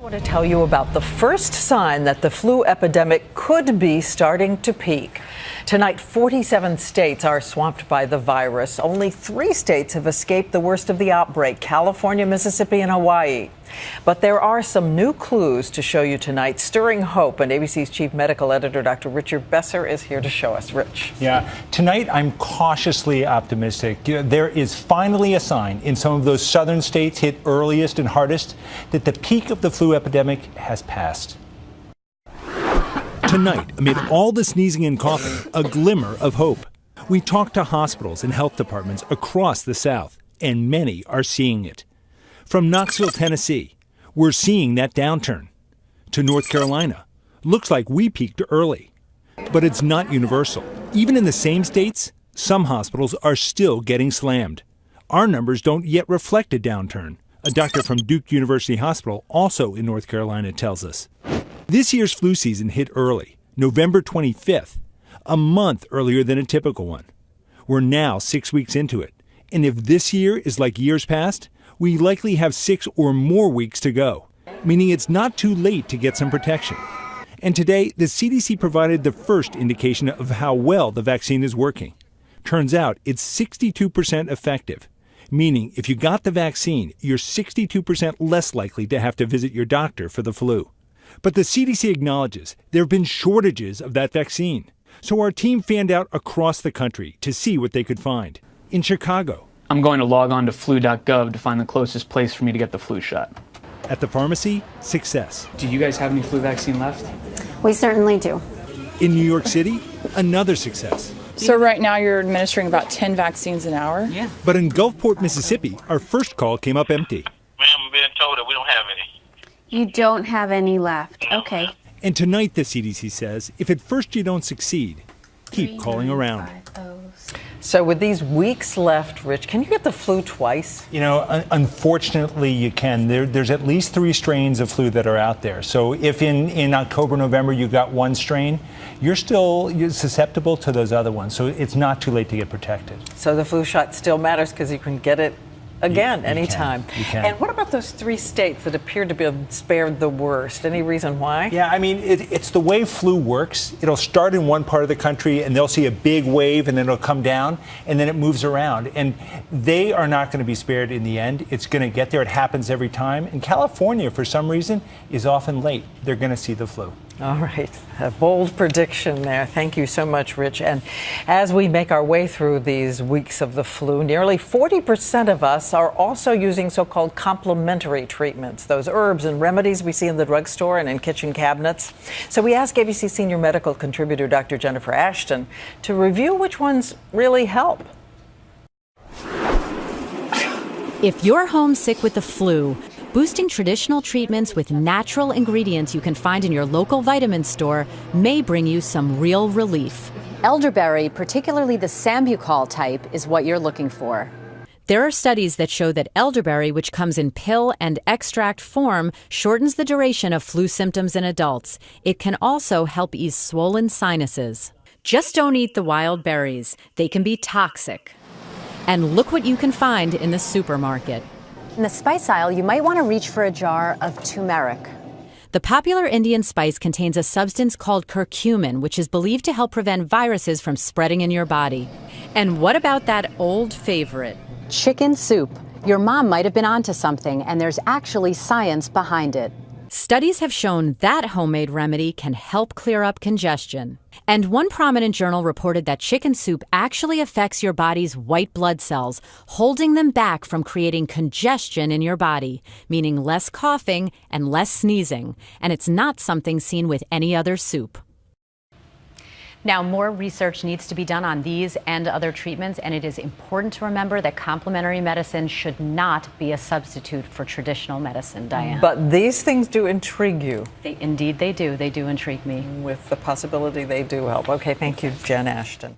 I want to tell you about the first sign that the flu epidemic could be starting to peak. Tonight, 47 states are swamped by the virus. Only 3 states have escaped the worst of the outbreak: California, Mississippi, and Hawaii. But there are some new clues to show you tonight, stirring hope. And ABC's chief medical editor, Dr. Richard Besser, is here to show us. Rich. Yeah, tonight I'm cautiously optimistic. There is finally a sign in some of those southern states hit earliest and hardest that the peak of the flu epidemic has passed. Tonight, amid all the sneezing and coughing, a glimmer of hope. We talked to hospitals and health departments across the South, and many are seeing it. From Knoxville, Tennessee, we're seeing that downturn. To North Carolina, looks like we peaked early. But it's not universal. Even in the same states, some hospitals are still getting slammed. Our numbers don't yet reflect a downturn. A doctor from Duke University Hospital, also in North Carolina, tells us. This year's flu season hit early, November 25th, a month earlier than a typical one. We're now 6 weeks into it, and if this year is like years past, we likely have 6 or more weeks to go, meaning it's not too late to get some protection. And today, the CDC provided the first indication of how well the vaccine is working. Turns out it's 62% effective, meaning if you got the vaccine, you're 62% less likely to have to visit your doctor for the flu. But the CDC acknowledges there have been shortages of that vaccine. So our team fanned out across the country to see what they could find. In Chicago, I'm going to log on to flu.gov to find the closest place for me to get the flu shot. At the pharmacy, success. Do you guys have any flu vaccine left? We certainly do. In New York City, another success. So right now you're administering about 10 vaccines an hour? Yeah. But in Gulfport, Mississippi, our first call came up empty. Ma'am, I'm being told that we don't have any. You don't have any left. Okay. And tonight, the CDC says, if at first you don't succeed, keep calling around. So with these weeks left, Rich, can you get the flu twice? You know, unfortunately, you can. There's at least 3 strains of flu that are out there. So if in October, November, you got one strain, you're susceptible to those other ones. So it's not too late to get protected. So the flu shot still matters because you can get it again anytime. You can. And what about those 3 states that appear to be spared the worst? Any reason why? Yeah, I mean, it's the way flu works. It'll start in one part of the country, and they'll see a big wave, and then it'll come down, and then it moves around. And they are not going to be spared in the end. It's going to get there. It happens every time. And California, for some reason, is often late. They're going to see the flu. All right. A bold prediction there. Thank you so much, Rich. And as we make our way through these weeks of the flu, nearly 40% of us are also using so-called complementary treatments, those herbs and remedies we see in the drugstore and in kitchen cabinets. So we asked ABC senior medical contributor Dr. Jennifer Ashton to review which ones really help. If you're homesick with the flu, boosting traditional treatments with natural ingredients you can find in your local vitamin store may bring you some real relief. Elderberry, particularly the Sambucol type, is what you're looking for. There are studies that show that elderberry, which comes in pill and extract form, shortens the duration of flu symptoms in adults. It can also help ease swollen sinuses. Just don't eat the wild berries. They can be toxic. And look what you can find in the supermarket. In the spice aisle, you might want to reach for a jar of turmeric. The popular Indian spice contains a substance called curcumin, which is believed to help prevent viruses from spreading in your body. And what about that old favorite? Chicken soup. Your mom might have been onto something, and there's actually science behind it. Studies have shown that homemade remedy can help clear up congestion. And one prominent journal reported that chicken soup actually affects your body's white blood cells, holding them back from creating congestion in your body, meaning less coughing and less sneezing. And it's not something seen with any other soup. Now, more research needs to be done on these and other treatments, and it is important to remember that complementary medicine should not be a substitute for traditional medicine, Diane. But these things do intrigue you. Indeed, they do. They do intrigue me. With the possibility they do help. Okay, thank you, Jen Ashton.